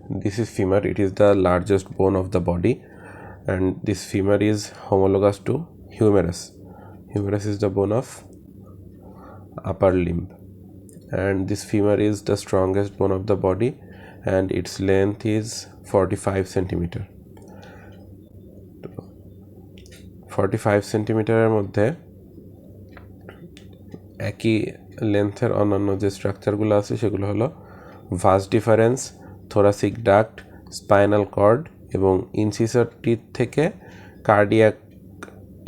this is femur. It is the largest bone of the body, and this femur is homologous to humerus. Humerus is the bone of upper limb, and this femur is the strongest bone of the body, and its length is 45 centimeter. 45 সেন্টিমিটারের মধ্যে একই লেন্থের অন্যান্য যে স্ট্রাকচারগুলো আছে সেগুলো হলো vas deferens, thoracic duct, spinal cord এবং incisor teeth থেকে cardiac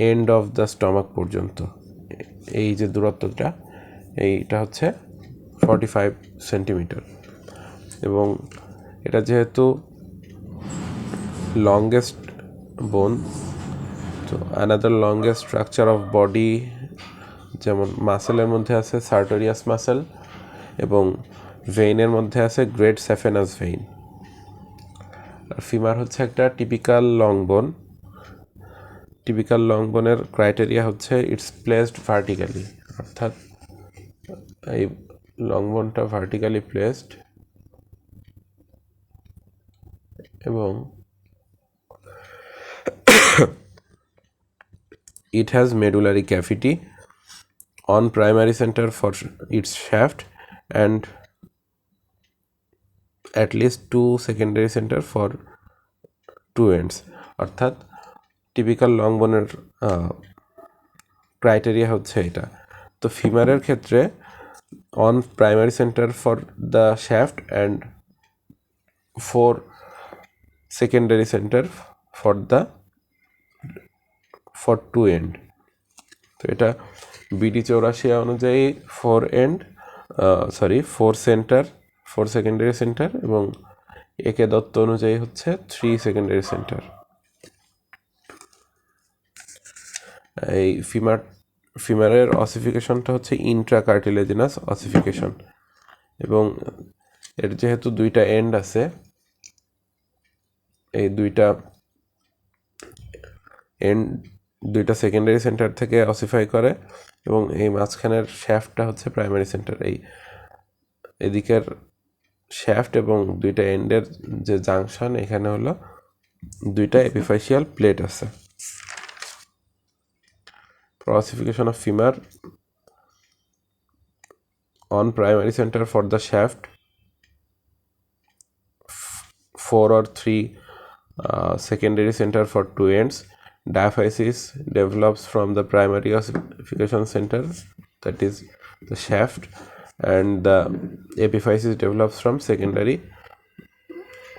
end of the stomach পর্যন্ত এই যে দূরত্বটা, এইটা হচ্ছে 45 সেন্টিমিটার। এবং এটা যেহেতু লংগেস্ট বোন, তো another longest structure of body যেমন মাসেলের মধ্যে আছে সার্টোরিয়াস মাসেল, এবং ভেইনের মধ্যে আছে গ্রেট স্যাফেনাস ভেইন। আর ফিমার হচ্ছে একটা টিপিক্যাল লং বোন। টিপিক্যাল লং বোনের ক্রাইটেরিয়া হচ্ছে ইটস প্লেসড ভার্টিক্যালি, অর্থাৎ এই লং বোনটা ভার্টিক্যালি প্লেসড এবং it has medullary cavity on primary center for its shaft and at least 2 secondary center for 2 ends. অর্থাৎ টিপিক্যাল লং বোনের ক্রাইটেরিয়া হচ্ছে এটা। তো ফিমারের ক্ষেত্রে one primary centre for the shaft and 4 secondary centre for 2 end. তো এটা BD 84 অনুযায়ী 4 সেন্টার, 4 সেকেন্ডারি সেন্টার, এবং একে দত্ত অনুযায়ী হচ্ছে 3 সেকেন্ডারি সেন্টার। এই ফিমারের অসিফিকেশনটা হচ্ছে ইন্ট্রাকার্টিলেজিনাস অসিফিকেশন, এবং এর যেহেতু দুইটা এন্ড আছে, এই দুইটা এন্ড দুইটা সেকেন্ডারি সেন্টার থেকে অসিফাই করে, এবং এই মাঝখানের শ্যাফটটা হচ্ছে প্রাইমারি সেন্টার। এদিকের শ্যাফট এবং দুইটা এন্ডের যে জাংশন, এখানে হলো দুইটা এপিফাইশিয়াল প্লেট আছে। Ossification of femur on primary center for the shaft, 4 or 3 secondary center for 2 ends. Diaphysis develops from the primary ossification center, that is the shaft, and the epiphysis develops from secondary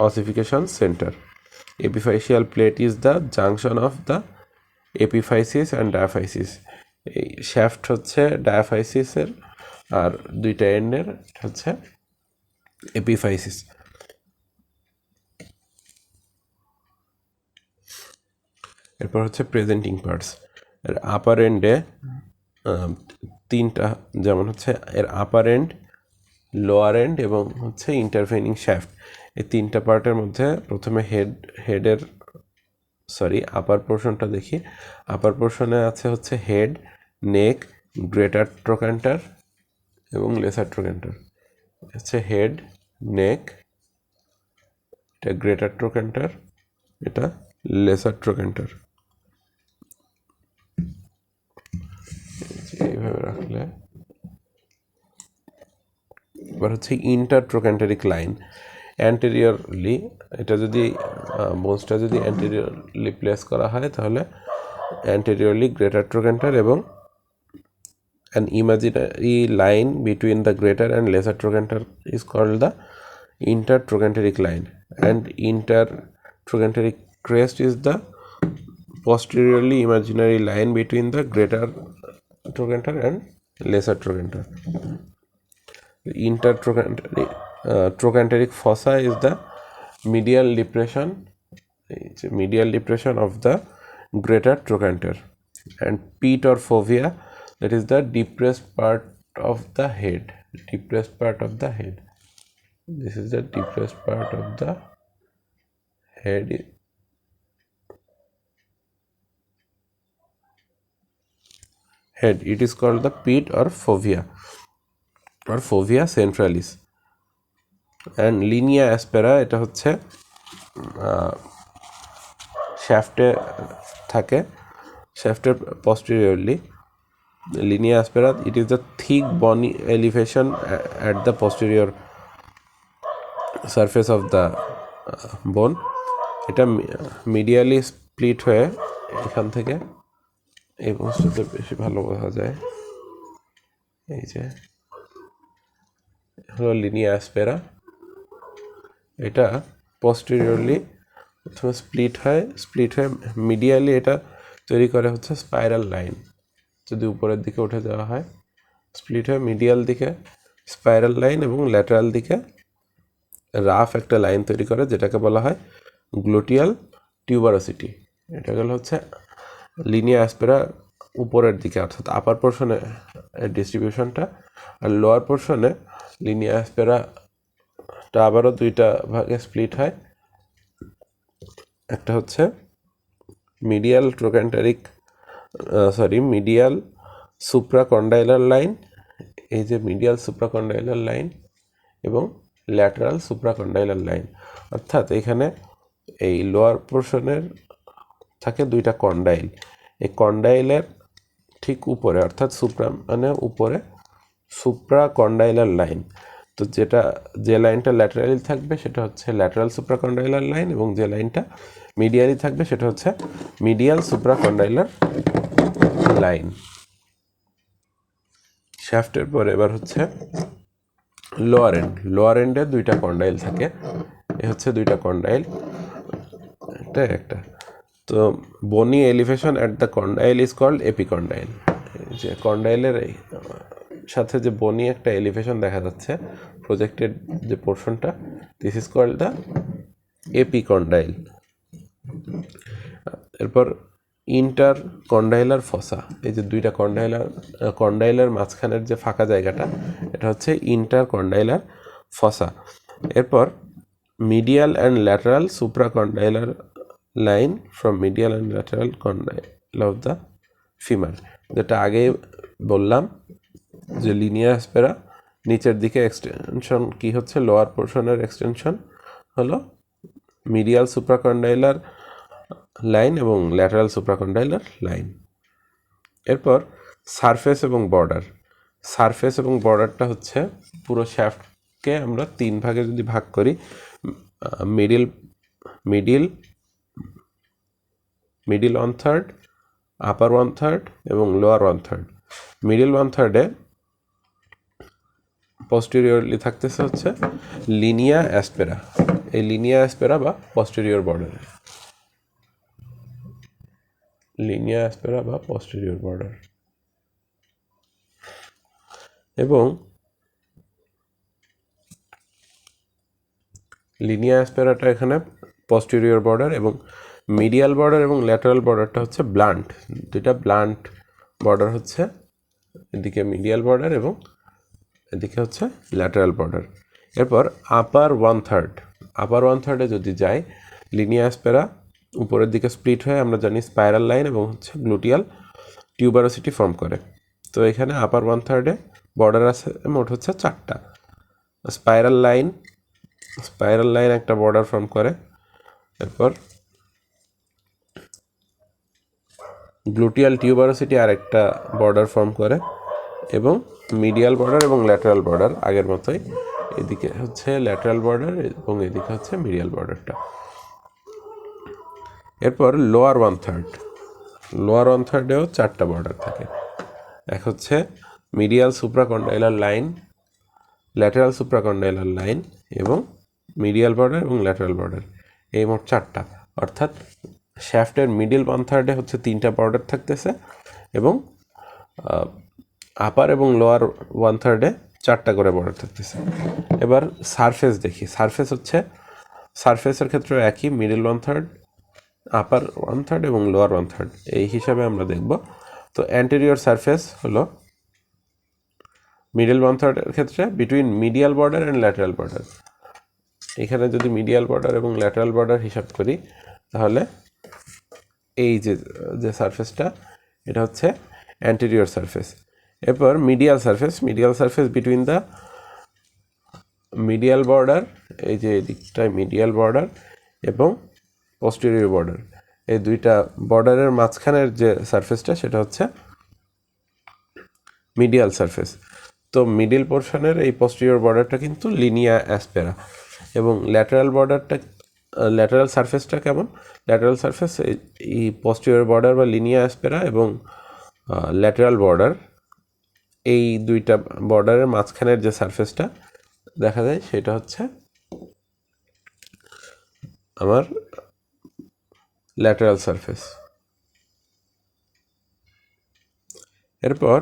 ossification center. Epiphyseal plate is the junction of the epiphysis and diaphysis. এই shaft হচ্ছে ডায়াফাইসিসের, আর দুইটা এন্ডের হচ্ছে epiphysis. এরপর হচ্ছে presenting parts. এর আপার এন্ডে তিনটা, যেমন হচ্ছে এর আপার এন্ড, লোয়ার এন্ড এবং হচ্ছে ইন্টারভেনিং শ্যাফট। এই তিনটা পার্টের মধ্যে প্রথমে আপার পোর্শনটা দেখি। আপার পোর্শনে আছে হচ্ছে হেড, নেক, গ্রেটার ট্রোক্যান্টার এবং লেসার ট্রোক্যান্টার। হচ্ছে হেড, নেক, এটা গ্রেটার ট্রোক্যান্টার, এটা লেসার ট্রোক্যান্টার। এইভাবে রাখলে এবার হচ্ছে ইন্টার ট্রোক্যান্টারিক লাইন। অ্যান্টেরিয়রলি, এটা যদি বোনসটা যদি অ্যান্টেরিয়রলি প্লেস করা হয় তাহলে অ্যান্টেরিয়রলি গ্রেটার ট্রোক্যান্টার, এবং an imaginary line between the greater and lesser trochanter is called the intertrochantaric line, and intertrochantaric crest is the posteriorly imaginary line between the greater trochanter and lesser trochanter. Trochanteric fossa is the medial depression of the greater trochanter, and pit or fovea, that is the depressed part of the head. This is the depressed part of the head. It is called the pit or fovea centralis. And linea aspera এটা হচ্ছে শ্যাফটে থাকে, শ্যাফটের posteriorly. Linea aspera, it is the thick bony elevation at the posterior surface of the bone. এটা medially split হয়ে এখান থেকে এই বস্তুতে বেশি ভালো বোঝা যায়। এই যে হলো লিনিয়া অ্যাসপেরা, এটা posteriorly প্রথমে স্প্লিট হয়ে মিডিয়ালি এটা তৈরি করে হচ্ছে স্পাইরাল লাইন। যদি উপরের দিকে উঠে যাওয়া হয় স্প্লিট হয়ে মিডিয়াল দিকে স্পাইরাল লাইন এবং ল্যাটারাল দিকে রাফ একটা লাইন তৈরি করে, যেটাকে বলা হয় গ্লুটিয়াল টিউবারোসিটি। এটা গেল হচ্ছে লিনিয়া অ্যাসপেরা উপরের দিকে, অর্থাৎ আপার পোর্শনে ডিস্ট্রিবিউশনটা। আর লোয়ার পোর্শনে লিনিয়া অ্যাসপেরাটা আবারও দুইটা ভাগে স্প্লিট হয়। একটা হচ্ছে মিডিয়াল মিডিয়াল সুপ্রাকন্ডাইলার লাইন, এই যে মিডিয়াল সুপ্রাকন্ডাইলার লাইন, এবং ল্যাটারাল সুপ্রাকন্ডাইলার লাইন। অর্থাৎ এখানে এই লোয়ার পোর্শনের থাকে দুইটা কন্ডাইল, এই কন্ডাইলের ঠিক উপরে অর্থাৎ উপরে সুপ্রাকন্ডাইলার লাইন। তো যে লাইনটা ল্যাটারালি থাকবে সেটা হচ্ছে ল্যাটারাল সুপ্রাকন্ডাইলার লাইন, এবং যে লাইনটা মিডিয়ালি থাকবে সেটা হচ্ছে মিডিয়াল সুপ্রাকন্ডাইলার লাইন। শ্যাফটের পরে এবার হচ্ছে লোয়ার এন্ডে দুইটা কন্ডাইল থাকে, এ হচ্ছে দুইটা কন্ডাইল, একটা। তো bony elevation at the condyle is called epicondyle. যে কন্ডাইলের সাথে যে বনি একটা এলিভেশন দেখা যাচ্ছে প্রজেক্টেড যে পোর্শনটা, this is called the epicondyle. এরপর ইন্টার কন্ডাইলার ফসা, এই যে দুইটা কন্ডাইলার মাঝখানের যে ফাঁকা জায়গাটা, এটা হচ্ছে ইন্টার কন্ডাইলার ফসা। এরপর medial and lateral supracondylar line from medial and lateral condyle of the femur. যেটা আগে বললাম যে লিনিয়া অ্যাসপেরা নিচের দিকে এক্সটেনশন কি হচ্ছে, লোয়ার পোর্শনের এক্সটেনশন হলো মিডিয়াল সুপ্রাকন্ডাইলার লাইন এবং ল্যাটারাল সুপ্রাকন্ডাইলার লাইন। এরপর সারফেস এবং বর্ডারটা হচ্ছে পুরো শ্যাফটকে আমরা তিন ভাগে যদি ভাগ করি, মিডিল 1/3, আপার 1/3 এবং লোয়ার 1/3। মিডিল 1/3-এ posteriorly থাকতেছে হচ্ছে লিনিয়া অ্যাসপেরা, এই লিনিয়া অ্যাসপেরা বা posterior border, এবং লিনিয়া অ্যাসপেরাটা এখানে posterior border, এবং মিডিয়াল বর্ডার এবং ল্যাটারাল বর্ডারটা হচ্ছে ব্লান্ট। দুইটা ব্লান্ট বর্ডার হচ্ছে, এদিকে মিডিয়াল বর্ডার এবং এদিকে হচ্ছে ল্যাটারাল বর্ডার। এরপর আপার 1/3-এ যদি যাই, লিনিয়া অ্যাসপেরা উপরের দিকে স্প্লিট হয়ে আমরা জানি স্পাইরাল লাইন এবং হচ্ছে গ্লুটিয়াল টিউবারোসিটি ফর্ম করে। তো এখানে আপার 1/3-এ বর্ডার আছে মোট হচ্ছে 4টা। স্পাইরাল লাইন একটা বর্ডার ফর্ম করে, এরপর গ্লুটিয়াল টিউবারোসিটি আরেকটা বর্ডার ফর্ম করে, এবং মিডিয়াল বর্ডার এবং ল্যাটারাল বর্ডার আগের মতোই, এদিকে হচ্ছে ল্যাটারাল বর্ডার এবং এদিকে হচ্ছে মিডিয়াল বর্ডারটা। এরপর লোয়ার 1/3-এও 4টা বর্ডার থাকে। এক হচ্ছে medial supracondylar line, lateral supracondylar line এবং মিডিয়াল বর্ডার এবং ল্যাটারাল বর্ডার, এই মোট 4টা। অর্থাৎ শ্যাফটের মিডিল 1/3-এ হচ্ছে 3টা বর্ডার থাকতেছে, এবং আপার এবং লোয়ার 1/3-এ 4টা করে বর্ডার থাকতেছে। এবার সারফেস দেখি। সারফেসের ক্ষেত্রে একই, মিডিল 1/3, আপার 1/3 এবং লোয়ার 1/3 এই হিসাবে আমরা দেখব। তো অ্যান্টেরিয়র সারফেস হলো মিডিল 1/3-এর ক্ষেত্রে between medial border and lateral border. এখানে যদি মিডিয়াল বর্ডার এবং ল্যাটারাল বর্ডার হিসাব করি, তাহলে এই যে সারফেসটা, এটা হচ্ছে অ্যান্টেরিয়র সারফেস। এরপর medial surface between the medial border, এই যে এদিকটায় মিডিয়াল বর্ডার এবং পোস্টেরিয়র বর্ডার, এই দুইটা বর্ডারের মাঝখানের যে সারফেসটা সেটা হচ্ছে মিডিয়াল সারফেস। তো মিডিল পোর্শনের এই পোস্টেরিয়র বর্ডারটা কিন্তু লিনিয়া অ্যাসপেরা এবং ল্যাটারাল সারফেসটা কেমন? ল্যাটারাল সারফেস এই পোস্টেরিয়র বর্ডার বা লিনিয়া অ্যাসপেরা এবং ল্যাটারাল বর্ডার, এই দুইটা বর্ডারের মাঝখানের যে সারফেসটা দেখা যায় সেটা হচ্ছে আমার ল্যাটারাল সারফেস। এরপর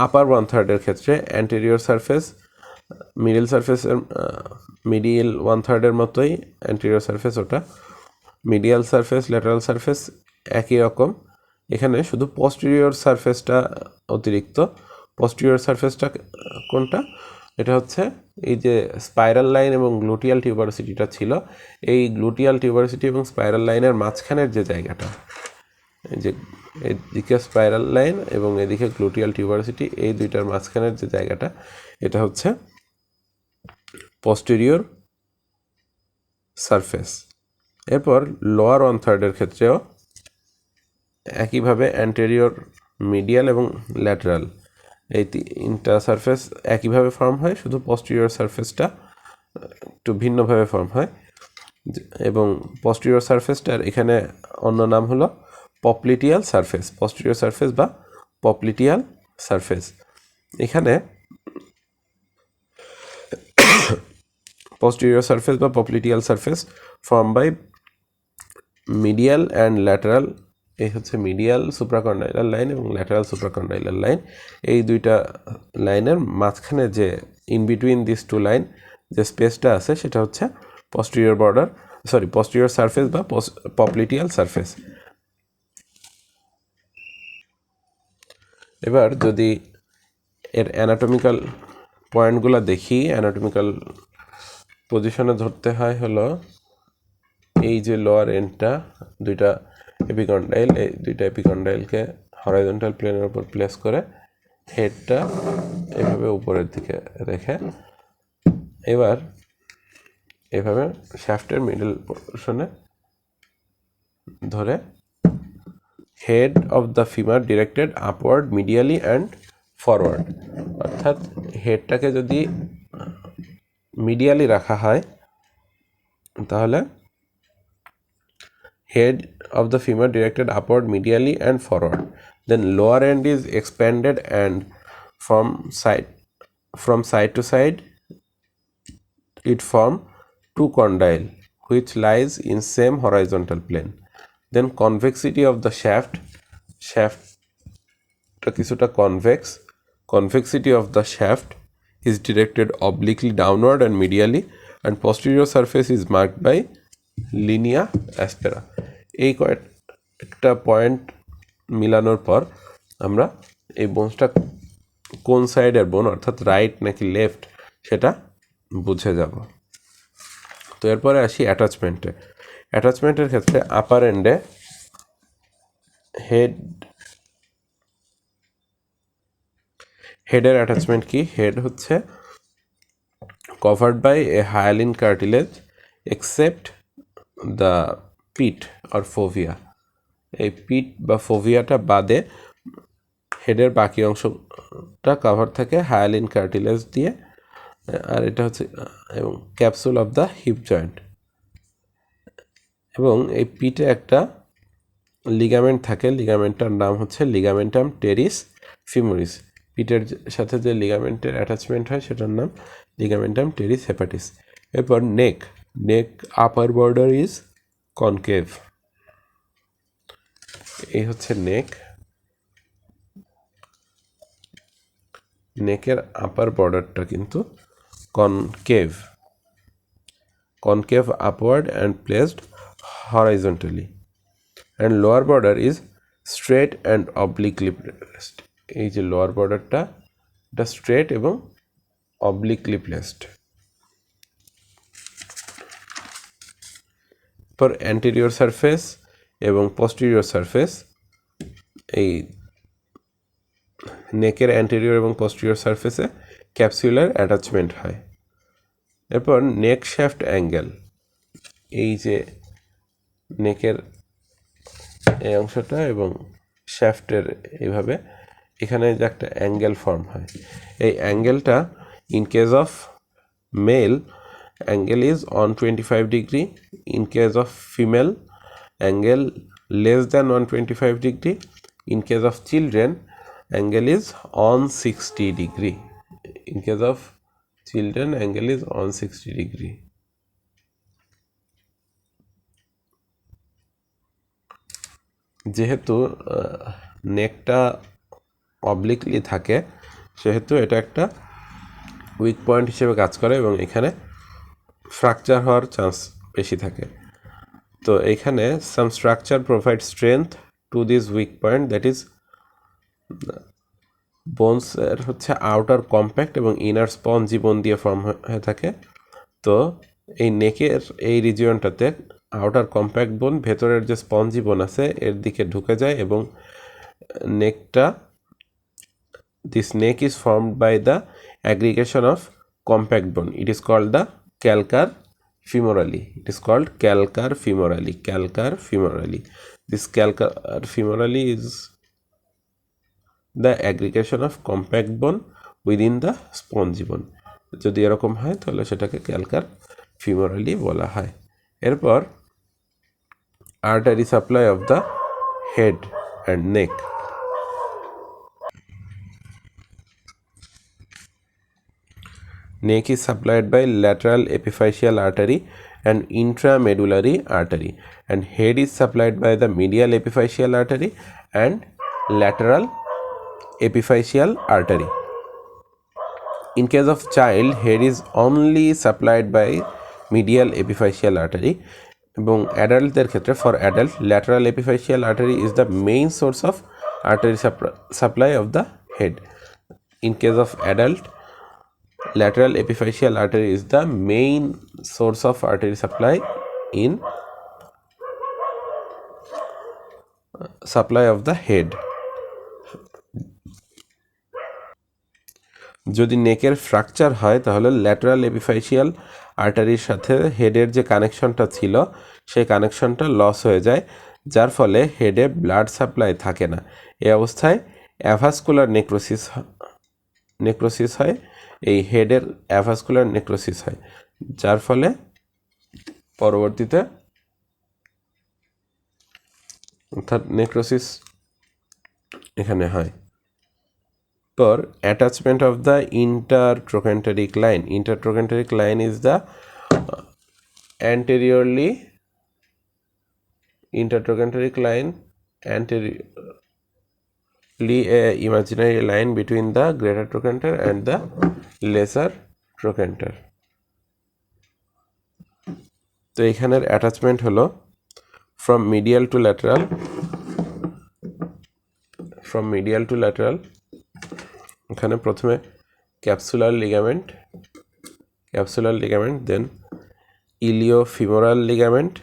আপার 1/3 ক্ষেত্রে অ্যান্টেরিয়র সারফেস মিডিল সারফেসের মিডিল 1/3 মতোই অ্যান্টেরিয়র সারফেস, ওটা মিডিয়াল সারফেস ল্যাটারাল সারফেস একই রকম। এখানে শুধু পোস্টেরিয়র সারফেসটা অতিরিক্ত। পোস্টেরিয়র সারফেসটা কোনটা? এটা হচ্ছে এই যে স্পাইরাল লাইন এবং গ্লুটিয়াল টিউবারসিটিটা ছিল, এই গ্লুটিয়াল টিউবারসিটি এবং স্পাইরাল লাইনের মাঝখানের যে জায়গাটা, এই যে এদিকে স্পাইরাল লাইন এবং এদিকে গ্লুটিয়াল টিউবারসিটি, এই দুইটার মাঝখানের যে জায়গাটা, এটা হচ্ছে পোস্টেরিয়র সারফেস। এরপর লোয়ার 1/3 ক্ষেত্রেও একইভাবে অ্যান্টেরিয়র, মিডিয়াল এবং ল্যাটারাল এই তিনটা সারফেস একইভাবে ফর্ম হয়, শুধু পোস্টেরিয়র সারফেসটা একটু ভিন্নভাবে ফর্ম হয়। এবং পোস্টেরিয়র সারফেসটার এখানে অন্য নাম হলো পপলিটিয়াল সারফেস, পোস্টেরিয়র সারফেস বা পপলিটিয়াল সারফেস। এখানে posterior surface বা popliteal surface formed by medial and lateral, এই হচ্ছে মিডিয়াল সুপ্রাকন্ডাইলার লাইন এবং ল্যাটারাল সুপ্রাকন্ডাইলার লাইন, এই দুইটা লাইনের মাঝখানে যে in between this two line যে স্পেসটা আছে সেটা হচ্ছে posterior সারফেস বা popliteal সারফেস। এবার যদি এর অ্যানাটমিক্যাল পয়েন্টগুলো দেখি, অ্যানাটমিক্যাল পজিশনে ধরতে হয় হলো এই যে লোয়ার এন্ডটা, দুইটা এপিকন্ডাইল, এই দুইটা এপিকন্ডাইলকে হরাইজন্টাল প্লেনের উপর প্লেস করে হেডটা এভাবে উপরের দিকে রেখে এবার এভাবে শ্যাফটের মিডল পোর্শনে ধরে head of the femur directed upward medially and forward, অর্থাৎ হেডটাকে যদি মিডিয়ালি রাখা হয় তাহলে head of the femur directed upward medially and forward, then lower end is expanded and from side to side it form two condyle which lies in same horizontal plane, then convexity of the shaft কিছুটা convexity of the shaft is directed obliquely downward and medially, and posterior surface is marked by লিনিয়া অ্যাসপেরা। এই কয়েকটা point মিলানোর পর আমরা এই বোনসটা কোন সাইডের বোন, অর্থাৎ রাইট নাকি লেফট, সেটা বুঝে যাব। তো এরপরে আসি অ্যাটাচমেন্টের ক্ষেত্রে আপার এন্ডে হেডের অ্যাটাচমেন্ট কি? হেড হচ্ছে covered by a hyaline cartilage except the pit আর ফোভিয়া, এই পিট বা ফোভিয়াটা বাদে হেডের বাকি অংশটা কভার থাকে হায়ালিন কার্টিলেজ দিয়ে, আর এটা হচ্ছে এবং capsule of the hip joint. এবং এই পিটে একটা লিগামেন্ট থাকে, লিগামেন্টটার নাম হচ্ছে লিগামেন্টাম টেরিস ফিমোরিস। পিটের সাথে যে লিগামেন্টের অ্যাটাচমেন্ট হয় সেটার নাম লিগামেন্টাম টেরিস হেপাটিস। এরপর neck upper border is concave, এই হচ্ছে নেকের আপার বর্ডারটা কিন্তু concave upward and placed horizontally, and lower border is straight and obliquely placed, এই যে লোয়ার বর্ডারটা এটা স্ট্রেট এবং অবলিকলি প্লেসড। পর অ্যান্টেরিয়র সারফেস এবং পোস্টেরিয়র সারফেস, এই নেকের অ্যান্টেরিয়র এবং পোস্টেরিয়র সারফেসে ক্যাপসুলার অ্যাটাচমেন্ট হয়। এরপর নেক শ্যাফট অ্যাঙ্গেল, এই যে নেকের এই অংশটা এবং শ্যাফটের এইভাবে এখানে যে একটা অ্যাঙ্গেল ফর্ম হয়, এই অ্যাঙ্গেলটা in case of male angle is one 25 degree, in case of female angle less than 125 degree, in case of children angle is one 60 degree, in case of children angle is one 60 degree. যেহেতু নেকটা অবলিকলি থাকে সেহেতু এটা একটা weak point হিসেবে কাজ করে এবং এখানে ফ্র্যাকচার হওয়ার চান্স বেশি থাকে। তো এখানে some structure provide strength to this weak point, that is বোনসের হচ্ছে আউটার কম্প্যাক্ট এবং ইনার স্পঞ্জি বোন দিয়ে ফর্ম হয়ে থাকে। তো এই নেকের এই রিজিয়নটাতে আউটার কম্প্যাক্ট বোন, ভেতরের যে স্পঞ্জি বোন আছে এর দিকে ঢুকে যায় এবং নেকটা, this neck is formed by the aggregation of compact bone. It is called the calcar femorally. It is called calcar femorally. Calcar femorally. This calcar femorally is the aggregation of compact bone within the spongy bone. যদি এরকম হয় তাহলে সেটাকে ক্যালকার ফিমোরালি বলা হয়। এরপর artery supply of the head and neck. Neck is supplied by lateral epiphyseal artery and intramedullary artery, and head is supplied by the medial epiphyseal artery and lateral epiphyseal artery. In case of child, head is only supplied by medial epiphyseal artery, এবং অ্যাডাল্টদের ক্ষেত্রে for adult lateral epiphyseal artery is the main source of artery supply of the head. In case of adult lateral epiphyseal artery is the main source of artery supply in supply of the head. যদি নেকের fracture হয় তাহলে lateral epiphyseal আর্টারির সাথে হেডের যে কানেকশনটা ছিল সেই কানেকশনটা লস হয়ে যায়, যার ফলে হেডে ব্লাড সাপ্লাই থাকে না। এই অবস্থায় অ্যাভাসকুলার নেক্রোসিস হয়, এই হেডের অ্যাভাসকুলার নেক্রোসিস হয়, যার ফলে পরবর্তীতে অর্থাৎ নেক্রোসিস এখানে হয়। পর attachment of the intertrochanteric line. Intertrochanteric line is the anteriorly intertrochanteric line, anteriorly a imaginary line between the greater trochanter and the lesser trochanter. তো এখানের অ্যাটাচমেন্ট হলো from medial to lateral, এখানে প্রথমে capsular ligament, then iliofemoral ligament.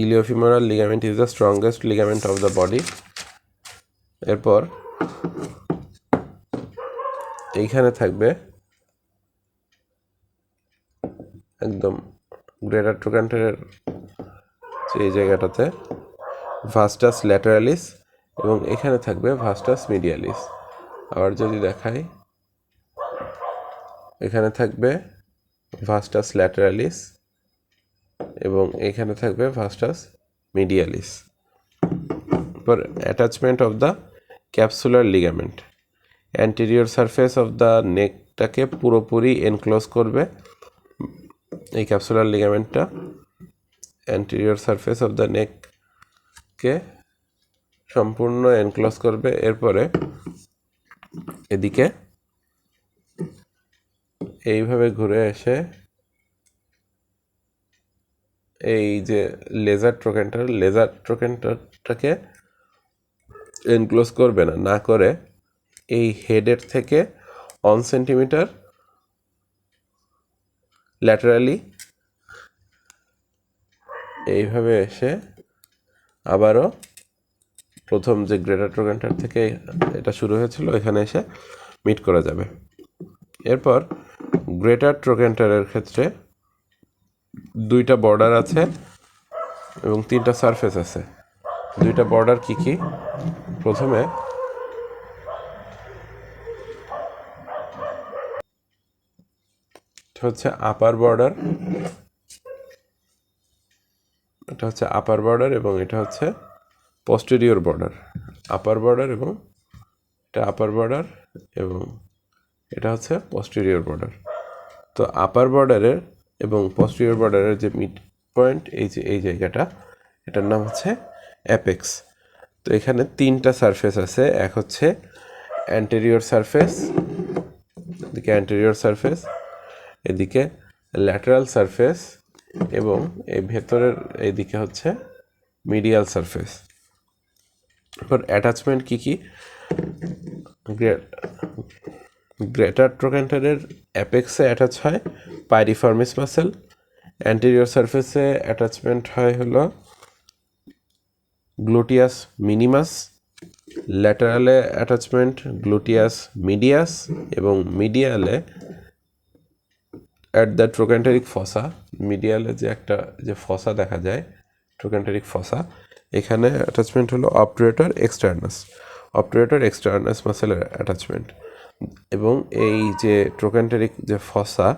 Iliofemoral ligament is the strongest ligament of the body. এরপর এইখানে থাকবে একদম greater ট্রোক্যান্টারের এই জায়গাটাতে ভাস্টাস ল্যাটারালিস এবং এখানে থাকবে ভাস্টাস মিডিয়ালিস। আবার যদি দেখাই, এখানে থাকবে ভাস্টাস ল্যাটারালিস এবং এখানে থাকবে ভাস্টাস মিডিয়ালিস। এরপর attachment of the capsular ligament. Anterior surface of the নেকটাকে পুরোপুরি এনক্লোজ করবে এই ক্যাপসুলার লিগামেন্টটা, অ্যান্টেরিয়র সারফেস অফ দ্য নেককে সম্পূর্ণ এনক্লোজ করবে। এরপরে এদিকে এইভাবে ঘুরে এসে এই যে লেজার ট্রোকেন্টারটাকে এনক্লোজ করবে না করে এই হেডের থেকে 1 সেন্টিমিটার ল্যাটারালি এইভাবে এসে আবারও প্রথম যে গ্রেটার ট্রোকেন্টার থেকে এটা শুরু হয়েছিল এখানে এসে মিট করা যাবে। এরপর গ্রেটার ট্রোকেন্টারের ক্ষেত্রে দুইটা বর্ডার আছে এবং তিনটা সারফেস আছে। দুইটা বর্ডার কি কি? প্রথমে হচ্ছে আপার বর্ডার, এটা হচ্ছে আপার বর্ডার এবং এটা হচ্ছে পস্টেরিয়র বর্ডার। আপার বর্ডার এবং এটা আপার বর্ডার এবং এটা হচ্ছে পস্টেরিয়র বর্ডার। তো আপার বর্ডারের এবং পস্টেরিয়র বর্ডারের যে মিড পয়েন্ট, এই যে এই জায়গাটা, এটার নাম হচ্ছে অ্যাপেক্স। তো এখানে তিনটা সারফেস আছে। এক হচ্ছে অ্যান্টেরিয়র সারফেস, এদিকে অ্যান্টেরিয়র সারফেস, এদিকে ল্যাটারাল সারফেস এবং এই ভেতরের এইদিকে হচ্ছে মিডিয়াল সারফেস। এবার অ্যাটাচমেন্ট কি কি? গ্রেটার ট্রোকেন্টারের অ্যাপেক্সে অ্যাটাচ হয় পাইরিফর্মিস মাসেল, অ্যান্টেরিয়র সারফেসে অ্যাটাচমেন্ট হয় হলো গ্লুটিয়াস মিনিমাস, ল্যাটারালে অ্যাটাচমেন্ট গ্লুটিয়াস মিডিয়াস এবং মিডিয়ালে অ্যাট দ্য ট্রোকেন্টারিক ফসা, মিডিয়ালে যে একটা যে ফসা দেখা যায় ট্রোকেন্টারিক ফসা, এখানে অ্যাটাচমেন্ট হলো অবটুরেটর এক্সটার্নাস, অবটুরেটর এক্সটার্নাস মাসেলের অ্যাটাচমেন্ট। এবং এই যে ট্রোকেন্টারিক যে ফসা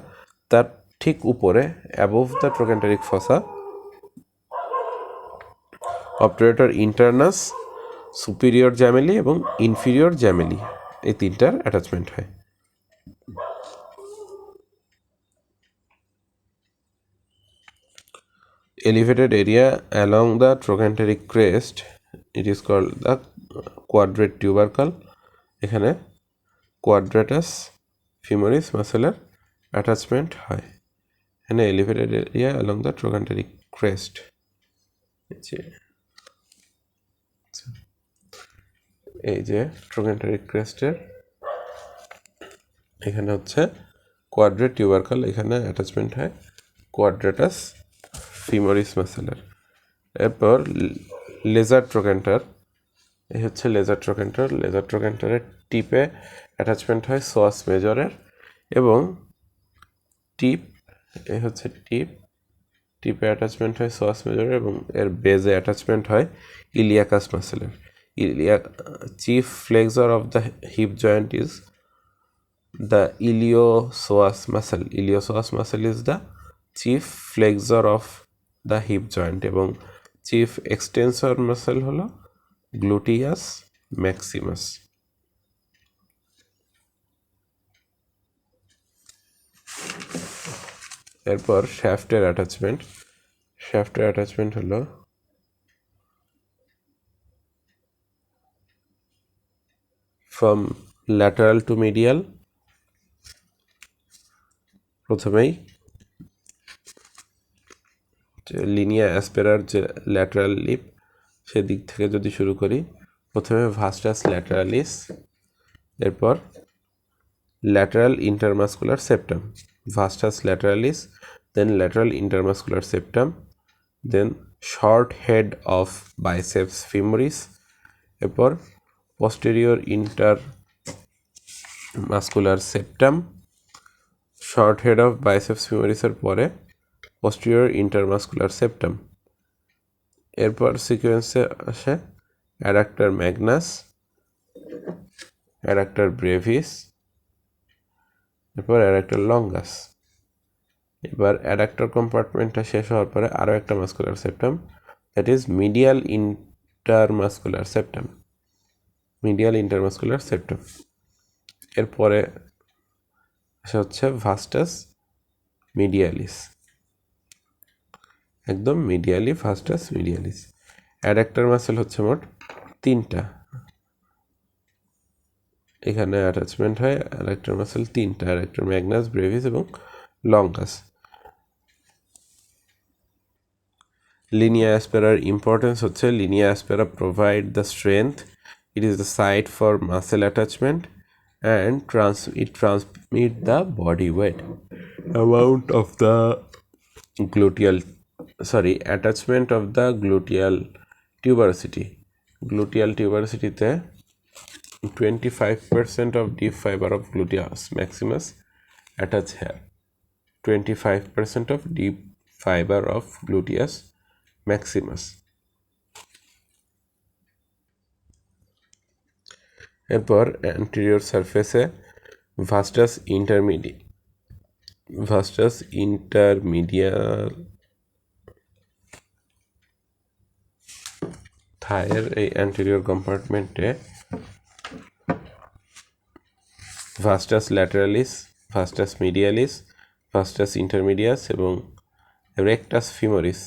তার ঠিক উপরে above the trochanteric fossa obturator internus, superior gemelli এবং ইনফিরিয়র জ্যামেলি, এই তিনটার অ্যাটাচমেন্ট হয়। Elevated area along the trochanteric crest, it is called the quadrate tubercle. এখানে quadratus femoris মাসেলের অ্যাটাচমেন্ট হয়। এখানে elevated area along the trochanteric crest, এই যে ট্রোকেন্টারিক ক্রেস্টের এখানে হচ্ছে কোয়াড্রেট টিউবারকাল, এখানে অ্যাটাচমেন্ট হয় কোয়াড্রেটাস ফিমোরিস মাসেলের। এরপর লেজার ট্রোকেন্টার, এই হচ্ছে লেজার ট্রোকেন্টার। লেজার ট্রোকেন্টারের টিপে অ্যাটাচমেন্ট হয় সোয়াস মেজরের এবং টিপ, এই হচ্ছে টিপ, টিপে অ্যাটাচমেন্ট হয় সোয়াস মেজরের এবং এর বেজে অ্যাটাচমেন্ট হয় ইলিয়াকাস মাসেলের। Chief flexor of the hip joint is the iliopsoas muscle. Iliopsoas muscle is the chief flexor of the hip joint এবং chief extensor muscle হলো gluteus maximus. এরপর শ্যাফটের অ্যাটাচমেন্ট, শ্যাফটের অ্যাটাচমেন্ট হলো from lateral to medial, প্রথমেই লিনিয়া অ্যাসপেরার যে lateral lip সেদিক থেকে যদি শুরু করি, প্রথমে ভাস্টাস ল্যাটারালিস, এরপর lateral intermuscular septum, vastus lateralis, then lateral intermuscular septum, then short head of biceps femoris, এরপর posterior intermuscular septum, short head of biceps femoris এর পরে posterior intermuscular septum, এরপর সিকোয়েন্সে আসে অ্যাডাক্টর ম্যাগনাস, অ্যাডাক্টর ব্রেভিস, এরপর adductor longus. এবার adductor কম্পার্টমেন্টটা শেষ হওয়ার পরে আরও একটা muscular septum, that is medial intermuscular septum, medial intermuscular septum. এরপরে আসা হচ্ছে ভাস্টাস মিডিয়ালিস, একদম medially vastus medialis. Adductor muscle হচ্ছে মোট তিনটা, এখানে অ্যাটাচমেন্ট হয় অ্যাডাক্টর মাসেল তিনটা, অ্যাডাক্টর ম্যাগনাস, ব্রেভিস এবং লঙ্গাস। লিনিয়া অ্যাসপেরার ইম্পর্টেন্স হচ্ছে linea aspera provide the strength, it is the site for muscle attachment and it transmit the body weight amount of the attachment of the gluteal tuberosity. Gluteal tuberosity তে 25% of deep fiber of gluteus maximus attach here. 25% of deep fiber of gluteus maximus. এরপর anterior surface vastus intermedial Thaer এই anterior কম্পার্টমেন্টে vastus lateralis, vastus medialis, vastus intermedius এবং rectus femoris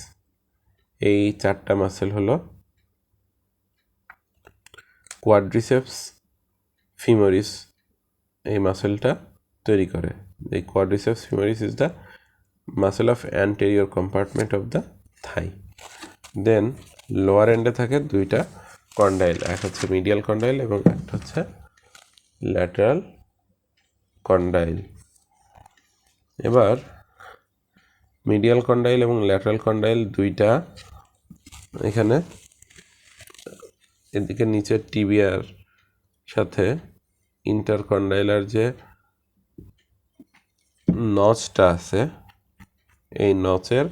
এই চারটা muscle হলো quadriceps femoris এই মাসেলটা তৈরি করে। এই quadriceps femoris is the muscle of anterior compartment of the thigh. Then lower এন্ডে থাকে দুইটা কন্ডাইল, এক হচ্ছে মিডিয়াল কন্ডাইল এবং একটা হচ্ছে ল্যাটারাল কন্ডাইল। এবার মিডিয়াল কন্ডাইল এবং ল্যাটারাল কন্ডাইল দুইটা এখানে এদিকে নিচের টিবিয়ার সাথে ইন্টারকন্ডাইলার যে নচটা আছে এই নচের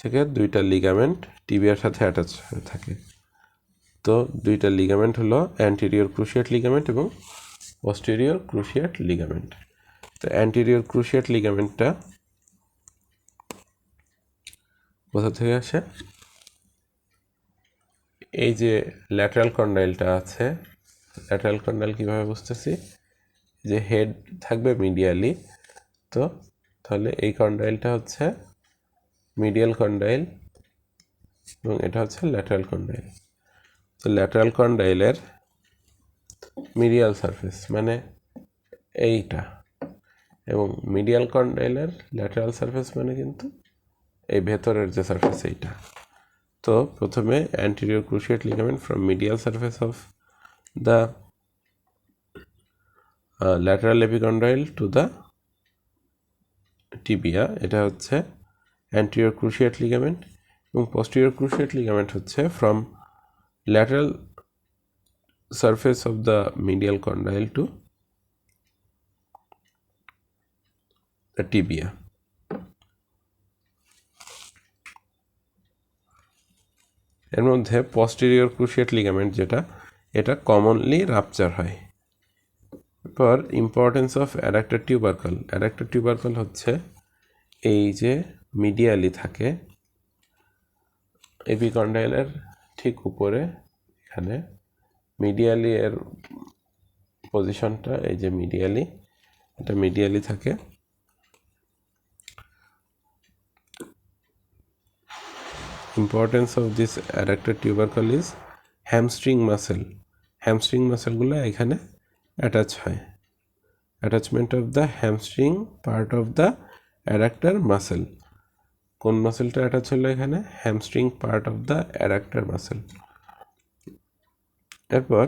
থেকে দুইটা লিগামেন্ট টিবিয়ার সাথে অ্যাটাচ হয়ে থাকে। তো দুইটা লিগামেন্ট হলো অ্যান্টেরিয়র ক্রুশিয়েট লিগামেন্ট এবং পস্টেরিয়র ক্রুশিয়েট লিগামেন্ট। তো অ্যান্টেরিয়র ক্রুশিয়েট লিগামেন্টটা কোথা থেকে আসে? এই যে ল্যাটারাল কন্ডাইলটা আছে, ল্যাটারাল কন্ডাইল কীভাবে বুঝতেছি, যে হেড থাকবে মিডিয়ালি, তো তাহলে এই কন্ডাইলটা হচ্ছে মিডিয়াল কন্ডাইল এবং এটা হচ্ছে ল্যাটারাল কন্ডাইল। তো ল্যাটারাল কন্ডাইলের মিডিয়াল সারফেস মানে এইটা এবং মিডিয়াল কন্ডাইলের ল্যাটারাল সারফেস মানে কিন্তু এই ভেতরের যে সারফেস এইটা। তো প্রথমে anterior cruciate ligament from medial surface of the lateral epicondyle to the tibia এটা হচ্ছে anterior cruciate ligament এবং posterior cruciate ligament হচ্ছে from lateral surface of the medial condyle to the tibia. এর মধ্যে posterior cruciate ligament যেটা এটা commonly rupture হয়। এরপর importance of adductor tubercle. Adductor tubercle হচ্ছে এই যে মিডিয়ালি থাকে এপিকন্ডাইলের ঠিক উপরে, এখানে মিডিয়ালি এর পজিশনটা এই যে মিডিয়ালি, এটা মিডিয়ালি থাকে। Importance of this adductor tubercle is hamstring muscle. Hamstring মাসেলগুলো এখানে অ্যাটাচ হয়। Attachment of the hamstring part of the adductor muscle. কোন মাসেলটা অ্যাটাচ হলো এখানে? Hamstring part of the adductor muscle. এরপর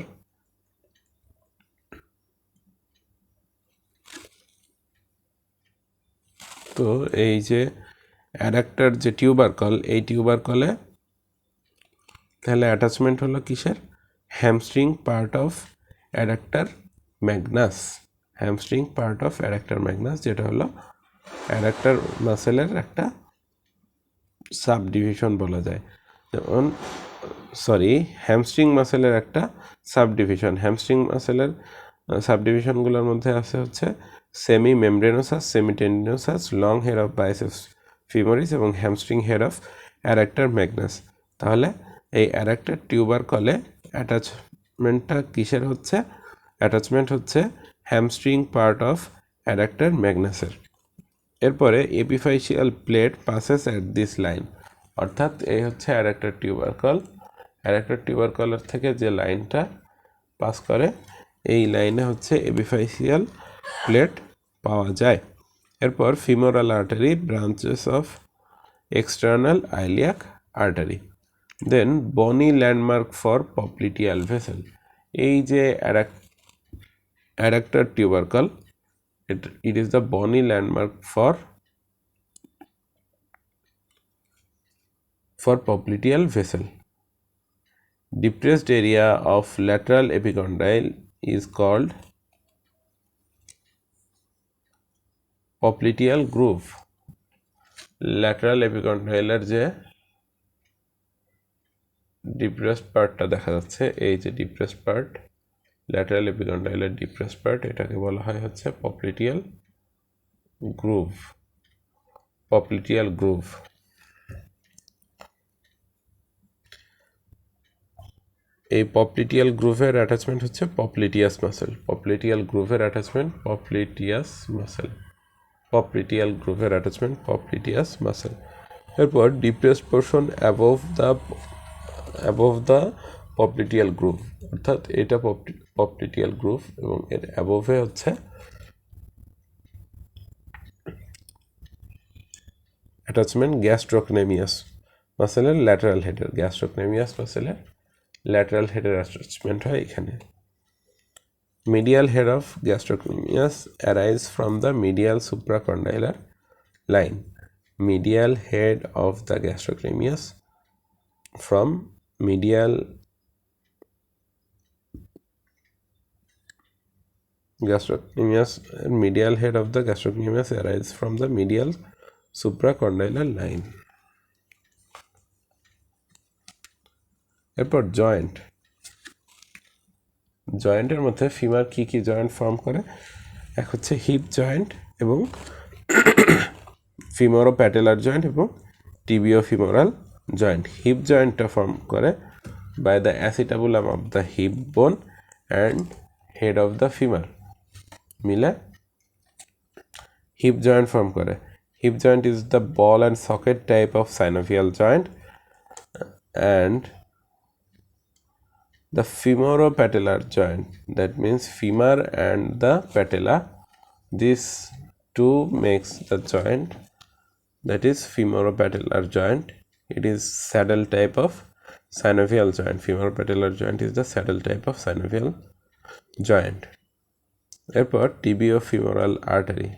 তো এই যে অ্যাডাক্টর যে টিউবারকল, এই টিউবারকলে তাহলে অ্যাটাচমেন্ট হলো কিসের? Hamstring part of adductor Magnus. Hamstring part of adductor Magnus যেটা হলো অ্যাডাক্টর মাসেলের একটা সাব ডিভিশন বলা যায়। যেমন হ্যামস্ট্রিং মাসেলের একটা সাব ডিভিশন। হ্যামস্ট্রিং মাসেলের সাব ডিভিশনগুলোর মধ্যে আছে হচ্ছে semimembranosus, semitendinosus, long head of biceps femoris এবং hamstring head of adductor magnus. তাহলে এই অ্যাডাক্টর টিউবারকলে অ্যাটাচমেন্টটা কিসের হচ্ছে? অ্যাটাচমেন্ট হচ্ছে হ্যামস্ট্রিং পার্ট অফ অ্যাডাক্টর ম্যাগনাসের। এরপরে epiphyseal plate passes at this line, অর্থাৎ এই হচ্ছে অ্যাডাক্টর টিউবারকল। অ্যাডাক্টর টিউবারকলের থেকে যে লাইনটা পাস করে এই লাইনে হচ্ছে এপিফাইশিয়াল প্লেট পাওয়া যায়। এরপর femoral artery, branches of external iliac artery. Then bony landmark for popliteal vessel. এই যে adductor tubercle, it is the bony landmark for popliteal vessel. Depressed area of lateral epicondyle is called popliteal groove lateral এপিকন্ডাইলের যে depressed পার্টটা দেখা যাচ্ছে, এই যে depressed part, lateral এপিকন্ডাইলের ডিপ্রেসড পার্ট, এটাকে বলা হয় হচ্ছে পপ্লিটিয়াল গ্রুভ। পপ্লিটিয়াল গ্রুভ এই পপ্লিটিয়াল গ্রুভের অ্যাটাচমেন্ট হচ্ছে পপ্লিটিয়াস মাসেল। পপ্লিটিয়াল গ্রুভের অ্যাটাচমেন্ট পপ্লিটিয়াস মাসেল। পপ্লিটিয়াল গ্রুভের অ্যাটাচমেন্ট পপ্লিটিয়াস মাসেল। এরপর depressed portion above the popliteal groove, অর্থাৎ এটা পপ্লিটিয়াল গ্রুভ এবং এর অ্যাবভে হচ্ছে অ্যাটাচমেন্ট গ্যাস্ট্রোকনেমিয়াস মাসেলের ল্যাটারাল হেডের। গ্যাস্ট্রোকনেমিয়াস মাসেলের ল্যাটারাল হেডের অ্যাটাচমেন্ট হয় এখানে। Medial head of gastrocnemius arise from the medial supracondylar line. Medial head of the gastrocnemius from medial head of the gastrocnemius arise from the medial supracondylar line. এরপর জয়েন্টের মধ্যে femur কি joint form করে? এক হচ্ছে hip joint এবং femoropatellar joint এবং tibiofemoral joint. Hip জয়েন্টটা ফর্ম করে by the acetabulum of the hip bone and head of the femur মিলে হিপ জয়েন্ট ফর্ম করে। Hip joint is the ball and socket type of synovial joint and the femoropatellar joint, that means femur and the patella, these two makes the joint, that is femoropatellar joint. It is saddle type of synovial joint. Femoropatellar joint is the saddle type of synovial joint. এরপর tibiofemoral artery.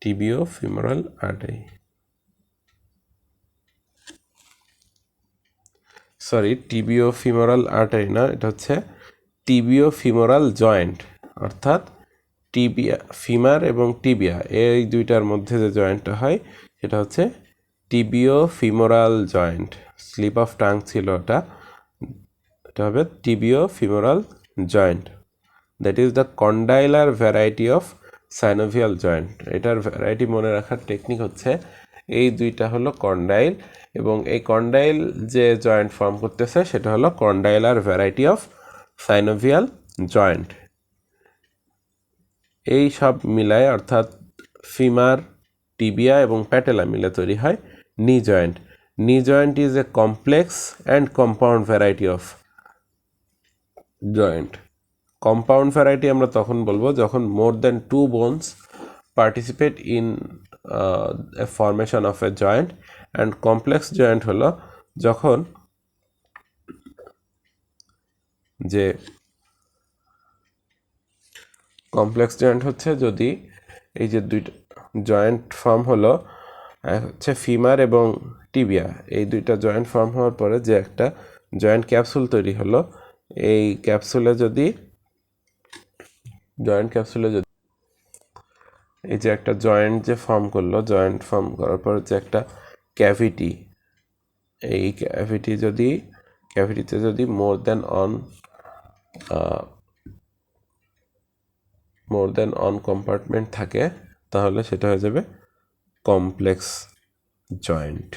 Tibiofemoral artery, sorry tibiofemoral artery না, এটা হচ্ছে tibiofemoral joint, অর্থাৎ tibia, femur এবং tibia এই দুইটার মধ্যে যে জয়েন্টটা হয় সেটা হচ্ছে tibiofemoral joint. Slip of tongue ছিল এটা হবে tibiofemoral joint. That is the condylar variety of synovial joint. এটার ভ্যারাইটি মনে রাখার টেকনিক হচ্ছে এই দুইটা হলো কন্ডাইল এবং এই কন্ডাইল যে জয়েন্ট ফর্ম করতেছে সেটা হলো কন্ডাইলার ভ্যারাইটি অফ সাইনোভিয়াল জয়েন্ট। এই সব মিলায় অর্থাৎ ফিমার, টিবিয়া এবং প্যাটেলা মিলে তৈরি হয় নি জয়েন্ট। নি joint is a complex and compound variety of joint. Compound variety আমরা তখন বলবো যখন more than 2 bones participate in a formation of a joint, and complex joint হলো যখন যে কমপ্লেক্স জয়েন্ট হচ্ছে যদি এই যে দুইটা জয়েন্ট ফর্ম হলো হচ্ছে ফিমার এবং টিবিয়া, এই দুইটা জয়েন্ট ফর্ম হওয়ার পরে যে একটা জয়েন্ট ক্যাপসুল তৈরি হলো, এই ক্যাপসুলে যদি এই যে একটা জয়েন্ট যে ফর্ম করলো, জয়েন্ট ফর্ম করার পর যে একটা ক্যাভিটি, এই ক্যাভিটিতে যদি মোর দেন অন কম্পার্টমেন্ট থাকে তাহলে সেটা হয়ে যাবে কমপ্লেক্স জয়েন্ট।